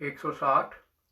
160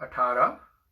18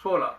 16।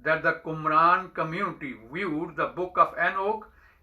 that the Qumran community viewed the book of Enoch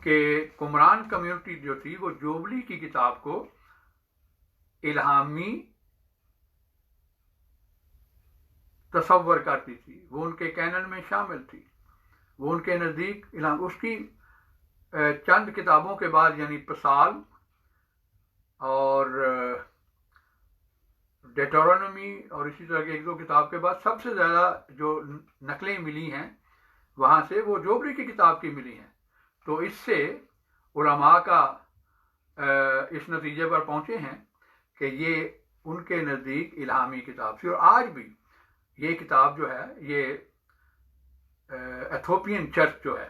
کہ Kamran community جو تھی وہ جوبلی کی کتاب کو الہامی تصور کرتی تھی، وہ ان کے کینن میں شامل تھی، وہ ان کے نزدیک اس کی چند کتابوں کے بعد یعنی پسال اور ڈیٹورونومی اور اسی طرح کے ایک دو کتاب کے بعد سب سے زیادہ جو نقلیں ملی ہیں وہاں سے وہ جوبلی کی کتاب کی ملی ہیں. تو اس سے علماء کا اس نتیجے پر پہنچے ہیں کہ یہ ان کے نزدیک الہامی کتاب تھی. اور آج بھی یہ کتاب جو ہے یہ ایتھوپین چرچ جو ہے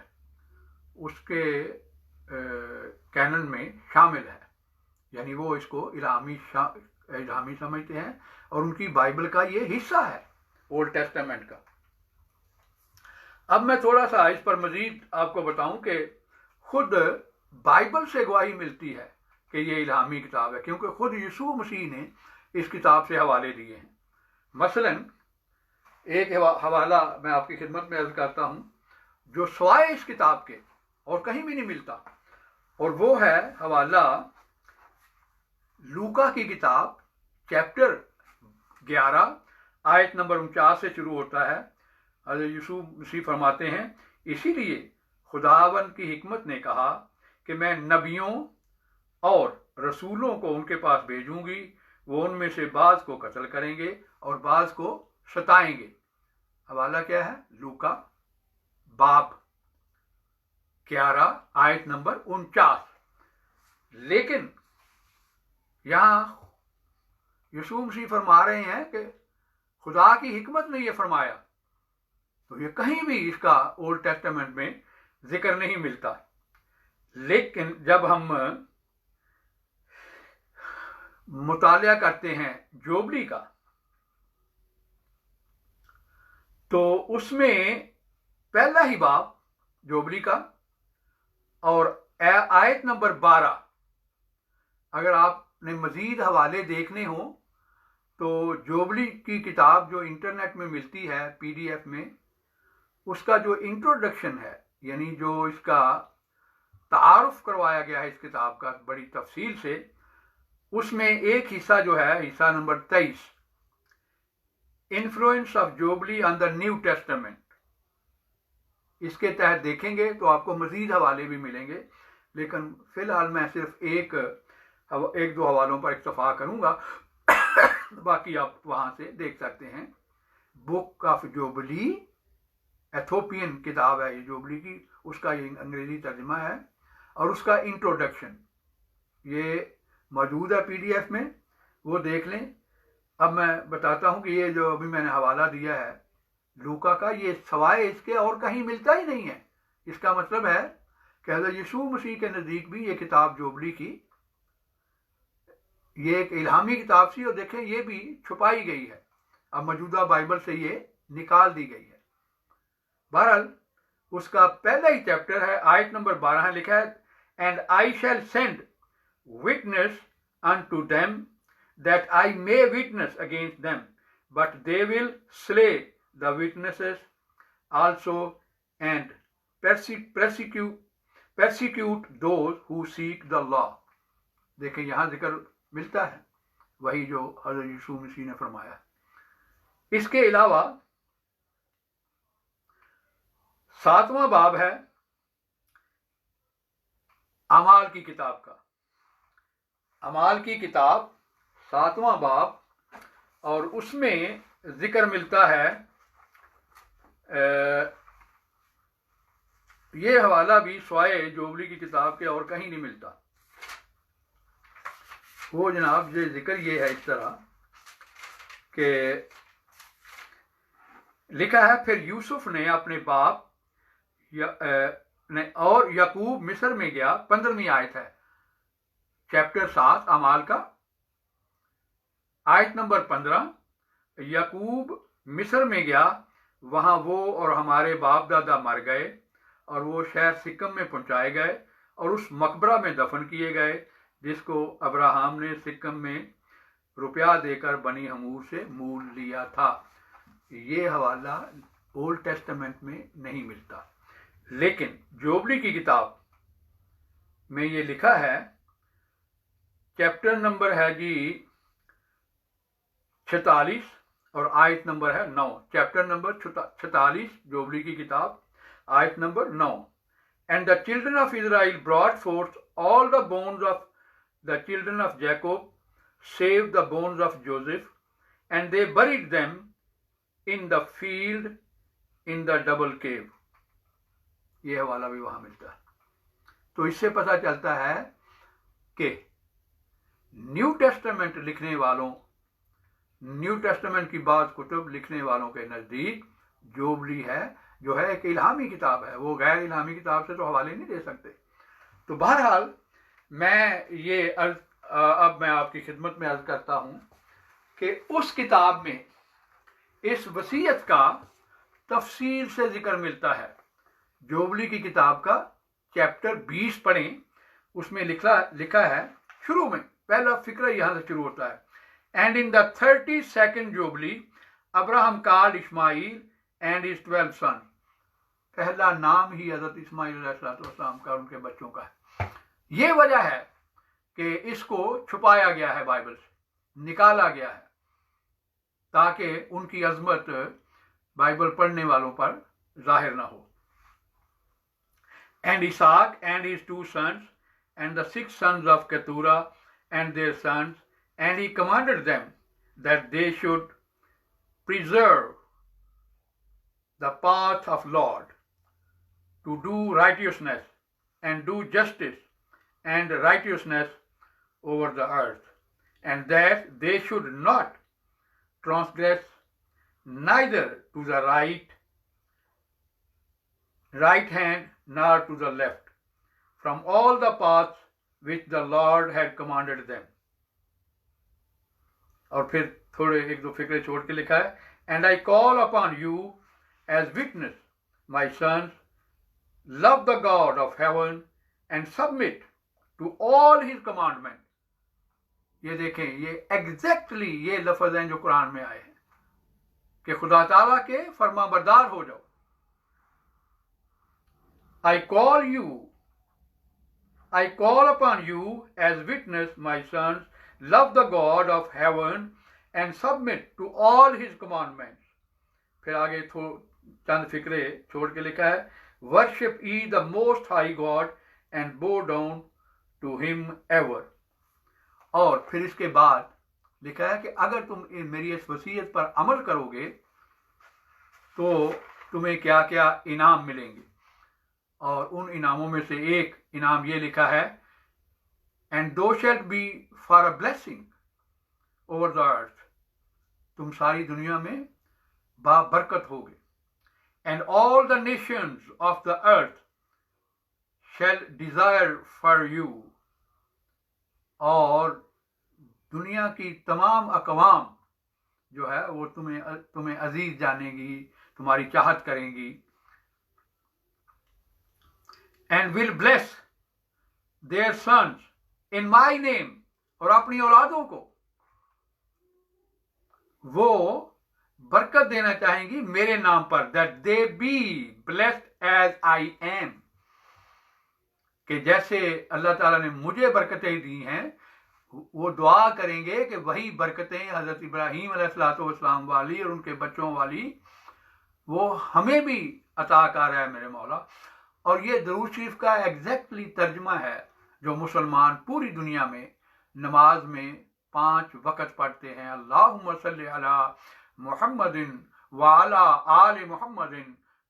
اس کے کینن میں شامل ہے، یعنی وہ اس کو الہامی سمجھتے ہیں اور ان کی بائبل کا یہ حصہ ہے اولڈ ٹیسٹامنٹ کا. اب میں تھوڑا سا اس پر مزید آپ کو بتاؤں کہ خود بائبل سے گواہی ملتی ہے کہ یہ الہامی کتاب ہے، کیونکہ خود یسوع مسیح نے اس کتاب سے حوالے دیے ہیں. مثلا ایک حوالہ میں آپ کی خدمت میں عرض کرتا ہوں جو سوائے اس کتاب کے اور کہیں بھی نہیں ملتا، اور وہ ہے حوالہ لوکا کی کتاب چیپٹر 11 آیت نمبر 49 سے شروع ہوتا ہے. حضرت یسوع مسیح فرماتے ہیں، اسی لیے خداوند کی حکمت نے کہا کہ میں نبیوں اور رسولوں کو ان کے پاس بھیجوں گی، وہ ان میں سے بعض کو قتل کریں گے اور بعض کو ستائیں گے. حوالہ کیا ہے؟ لوکا باب 11 آیت نمبر 49. لیکن یہاں یسوع مسیح فرما رہے ہیں کہ خدا کی حکمت نے یہ فرمایا، تو یہ کہیں بھی اس کا اولڈ ٹیسٹامنٹ میں ذکر نہیں ملتا. لیکن جب ہم مطالعہ کرتے ہیں جوبلی کا تو اس میں پہلا ہی باب جوبلی کا اور آیت نمبر 12، اگر آپ نے مزید حوالے دیکھنے ہوں تو جوبلی کی کتاب جو انٹرنیٹ میں ملتی ہے PDF میں، اس کا جو انٹروڈکشن ہے یعنی جو اس کا تعارف کروایا گیا ہے اس کتاب کا بڑی تفصیل سے، اس میں ایک حصہ جو ہے حصہ number 23 influence of jubilee on the New Testament, اس کے تحت دیکھیں گے تو آپ کو مزید حوالے بھی ملیں گے. لیکن فی الحال میں صرف ایک دو حوالوں پر اکتفا کروں گا، باقی آپ وہاں سے دیکھ سکتے ہیں. بک آف جوبلی ایتھوپین کتاب ہے یہ جوبلی کی، اس کا یہ انگریزی ترجمہ ہے اور اس کا انٹروڈکشن یہ موجود ہے PDF میں، وہ دیکھ لیں. اب میں بتاتا ہوں کہ یہ جو ابھی میں نے حوالہ دیا ہے لوکا کا، یہ سوائے اس کے اور کہیں ملتا ہی نہیں ہے. اس کا مطلب ہے کہ حضرت یسوع مسیح کے نزدیک بھی یہ کتاب جوبلی کی یہ ایک الہامی کتاب سی، اور دیکھیں یہ بھی چھپائی گئی ہے، اب موجودہ بائبل سے یہ نکال دی گئی ہے. بہرحال اس کا پہلا ہی چیپٹر ہے، آیت نمبر 12 لکھا ہے، and I shall send witness unto them that I may witness against them, but they will slay the witnesses also and persecute those who seek the law. دیکھیں یہاں ذکر ملتا ہے وہی جو حضرت یسوع مسیح نے فرمایا. اس کے علاوہ 7واں باب ہے اعمال کی کتاب کا. اعمال کی کتاب 7واں باب، اور اس میں ذکر ملتا ہے یہ حوالہ بھی سوائے جوبلی کی کتاب کے اور کہیں نہیں ملتا. وہ جناب یہ ذکر یہ ہے اس طرح کہ لکھا ہے، پھر یوسف نے اپنے باپ اور یعقوب مصر میں گیا. 15ویں آیت ہے چیپٹر 7 اعمال کا، آیت نمبر 15. یعقوب مصر میں گیا، وہاں وہ اور ہمارے باپ دادا مر گئے اور وہ شہر سکم میں پہنچائے گئے اور اس مقبرہ میں دفن کیے گئے جس کو ابراہم نے سکم میں روپیہ دے کر بنی حمور سے مول لیا تھا. یہ حوالہ اولڈ ٹیسٹمنٹ میں نہیں ملتا. لیکن جوبلی کی کتاب میں یہ لکھا ہے، چیپٹر نمبر ہے جی 46 اور آیت نمبر ہے 9. چیپٹر نمبر 46 جوبلی کی کتاب، آیت number 9. And the children of Israel brought forth all the bones of the children of Jacob, save the bones of Joseph, and they buried them in the field in the double cave. یہ حوالہ بھی وہاں ملتا ہے. تو اس سے پتہ چلتا ہے کہ نیو ٹیسٹمنٹ لکھنے والوں، نیو ٹیسٹمنٹ کی بعض کتب لکھنے والوں کے نزدیک جوبلی ہے جو ہے ایک الہامی کتاب ہے. وہ غیر الہامی کتاب سے تو حوالے نہیں دے سکتے. تو بہرحال میں یہ اب میں آپ کی خدمت میں عرض کرتا ہوں کہ اس کتاب میں اس وصیت کا تفصیل سے ذکر ملتا ہے. جوبلی کی کتاب کا چیپٹر 20 پڑھیں، اس میں لکھا ہے شروع میں پہلا فقرہ یہاں سے شروع ہوتا ہے. And in the 32nd Jubilee, Abraham called Ishmael and his 12 sons. پہلا نام ہی حضرت اسماعیل علیہ السلام کا اور ان کے بچوں کا ہے. یہ وجہ ہے کہ اس کو چھپایا گیا ہے، بائبل سے نکالا گیا ہے تاکہ ان کی عظمت بائبل پڑھنے والوں پر ظاہر نہ ہو. And Isaac and his 2 sons and the 6 sons of Keturah and their sons, and he commanded them that they should preserve the path of Lord, to do righteousness and do justice and righteousness over the earth, and that they should not transgress neither to the right hand nor to the left, from all the paths which the Lord had commanded them. اور پھر تھوڑے ایک دو فکرے چھوڑ کے لکھا ہے And I call upon you as witness, my sons, love the God of heaven and submit to all his commandments. یہ دیکھیں، یہ ایگزیکٹلی یہ لفظ ہیں جو قرآن میں آئے ہیں کہ خدا تعالیٰ کے فرما بردار ہو جاؤ. I call upon you as witness, my sons, love the God of heaven and submit to all his commandments. پھر آگے چند فکرے چھوڑ کے لکھا ہے Worship ye the most high God and bow down to him ever. اور پھر اس کے بعد لکھا ہے کہ اگر تم میری اس وصیت پر عمل کرو گے تو تمہیں کیا کیا انعام ملیں گے. اور ان انعاموں میں سے ایک انعام یہ لکھا ہے And thou shalt be for a blessing over the earth. تم ساری دنیا میں بابرکت ہوگے. And all the nations of the earth shall desire for you. اور دنیا کی تمام اقوام جو ہے وہ تمہیں عزیز جانیں گی، تمہاری چاہت کریں گی. And will bless their sons in my name. اور اپنی اولادوں کو وہ برکت دینا چاہیں گی میرے نام پر. That they be blessed as I am. کہ جیسے اللہ تعالیٰ نے مجھے برکتیں دی ہیں، وہ دعا کریں گے کہ وہی برکتیں حضرت ابراہیم علیہ السلام والی اور ان کے بچوں والی وہ ہمیں بھی عطا کر رہا ہے میرے مولا. اور یہ درود شریف کا ایگزیکٹلی ترجمہ ہے جو مسلمان پوری دنیا میں نماز میں 5 وقت پڑھتے ہیں. اللہم صلی علی محمد وعلی آل محمد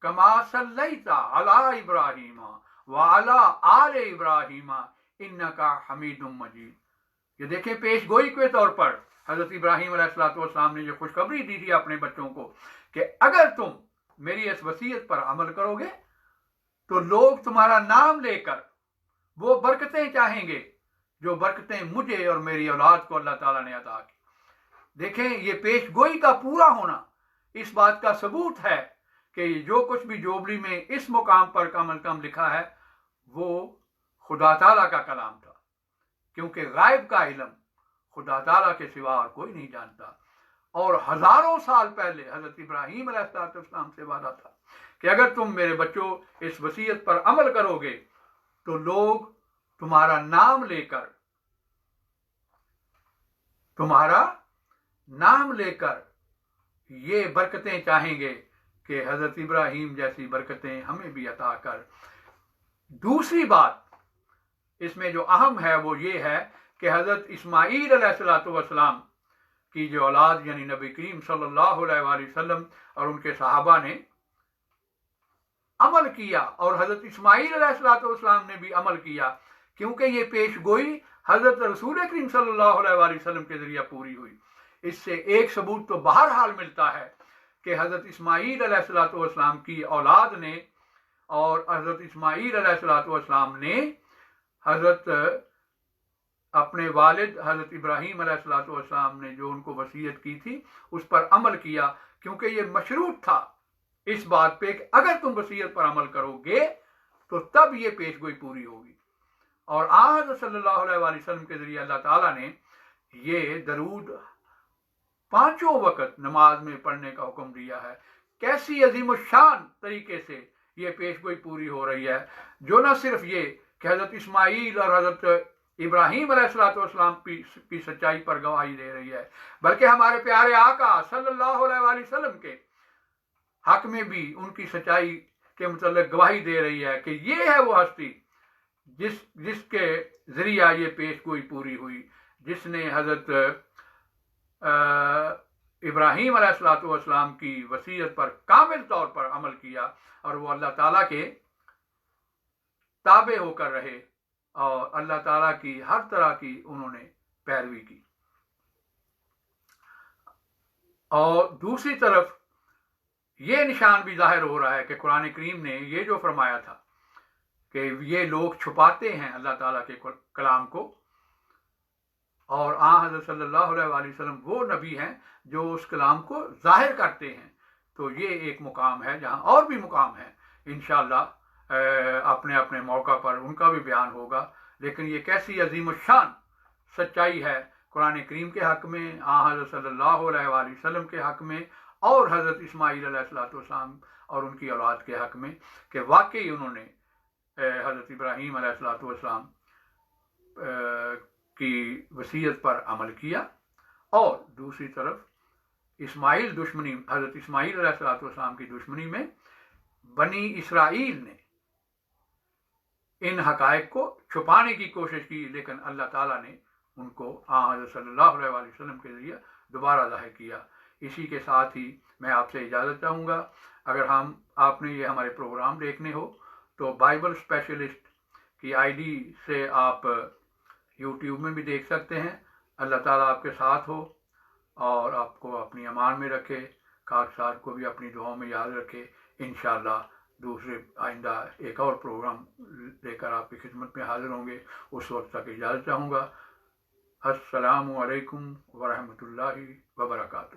کما صلیت علی ابراہیم وعلی آل ابراہیم انکا حمید مجید. یہ دیکھیں پیش گوئی کے طور پر حضرت ابراہیم علیہ السلام نے یہ خوشخبری دی تھی اپنے بچوں کو کہ اگر تم میری اس وصیت پر عمل کرو گے تو لوگ تمہارا نام لے کر وہ برکتیں چاہیں گے جو برکتیں مجھے اور میری اولاد کو اللہ تعالیٰ نے عطا کی. دیکھیں یہ پیش گوئی کا پورا ہونا اس بات کا ثبوت ہے کہ جو کچھ بھی جوبلی میں اس مقام پر کم از کم لکھا ہے وہ خدا تعالیٰ کا کلام تھا، کیونکہ غائب کا علم خدا تعالیٰ کے سوا اور کوئی نہیں جانتا. اور ہزاروں سال پہلے حضرت ابراہیم علیہ السلام سے وعدہ تھا کہ اگر تم میرے بچوں اس وصیت پر عمل کرو گے تو لوگ تمہارا نام لے کر یہ برکتیں چاہیں گے کہ حضرت ابراہیم جیسی برکتیں ہمیں بھی عطا کر۔ دوسری بات اس میں جو اہم ہے وہ یہ ہے کہ حضرت اسماعیل علیہ السلام کی جو اولاد یعنی نبی کریم صلی اللہ علیہ وآلہ وسلم اور ان کے صحابہ نے عمل کیا، اور حضرت اسماعیل علیہ السلام نے بھی عمل کیا، کیونکہ یہ پیش گوئی حضرت رسول کریم صلی اللہ علیہ وآلہ وسلم کے ذریعہ پوری ہوئی۔ اس سے ایک ثبوت تو بہرحال ملتا ہے کہ حضرت اسماعیل علیہ السلام کی اولاد نے اور حضرت اسماعیل علیہ السلام نے حضرت اپنے والد حضرت ابراہیم علیہ السلام نے جو ان کو وصیت کی تھی اس پر عمل کیا، کیونکہ یہ مشروط تھا اس بات پہ کہ اگر تم وصیت پر عمل کرو گے تو تب یہ پیش گوئی پوری ہوگی۔ اور حضرت صلی اللہ علیہ وآلہ وسلم کے ذریعے اللہ تعالیٰ نے یہ درود 5 وقت نماز میں پڑھنے کا حکم دیا ہے۔ کیسی عظیم الشان طریقے سے یہ پیش گوئی پوری ہو رہی ہے، جو نہ صرف یہ کہ حضرت اسماعیل اور حضرت ابراہیم علیہ السلام کی سچائی پر گواہی دے رہی ہے، بلکہ ہمارے پیارے آقا صلی اللہ علیہ وآلہ وسلم کے حق میں بھی ان کی سچائی کے متعلق گواہی دے رہی ہے کہ یہ ہے وہ ہستی جس کے ذریعہ یہ پیش گوئی پوری ہوئی، جس نے حضرت ابراہیم علیہ السلام کی وصیت پر کامل طور پر عمل کیا، اور وہ اللہ تعالیٰ کے تابع ہو کر رہے اور اللہ تعالیٰ کی ہر طرح کی انہوں نے پیروی کی۔ اور دوسری طرف یہ نشان بھی ظاہر ہو رہا ہے کہ قرآن کریم نے یہ جو فرمایا تھا کہ یہ لوگ چھپاتے ہیں اللہ تعالیٰ کے کلام کو، اور حضرت صلی اللہ علیہ وآلہ وسلم وہ نبی ہیں جو اس کلام کو ظاہر کرتے ہیں، تو یہ ایک مقام ہے جہاں اور بھی مقام ہے انشاءاللہ اپنے اپنے موقع پر ان کا بھی بیان ہوگا، لیکن یہ کیسی عظیم الشان سچائی ہے قرآن کریم کے حق میں، حضرت صلی اللہ علیہ وآلہ وسلم کے حق میں، اور حضرت اسماعیل علیہ السلام اور ان کی اولاد کے حق میں، کہ واقعی انہوں نے حضرت ابراہیم علیہ السلام کی وصیت پر عمل کیا۔ اور دوسری طرف حضرت اسماعیل علیہ السلام کی دشمنی میں بنی اسرائیل نے ان حقائق کو چھپانے کی کوشش کی، لیکن اللہ تعالیٰ نے ان کو حضرت صلی اللہ علیہ وآلہ وسلم کے ذریعے دوبارہ ظاہر کیا۔ اسی کے ساتھ ہی میں آپ سے اجازت چاہوں گا، اگر آپ نے یہ ہمارے پروگرام دیکھنے ہو تو بائبل اسپیشلسٹ کی ID سے آپ یوٹیوب میں بھی دیکھ سکتے ہیں۔ اللہ تعالیٰ آپ کے ساتھ ہو اور آپ کو اپنی امان میں رکھے، خاک ساتھ کو بھی اپنی دعاؤں میں یاد رکھے۔ انشاءاللہ دوسرے آئندہ ایک اور پروگرام لے کر آپ کی خدمت میں حاضر ہوں گے، اس وقت تک اجازت چاہوں گا۔ السلام علیکم ورحمۃ اللہ وبرکاتہ۔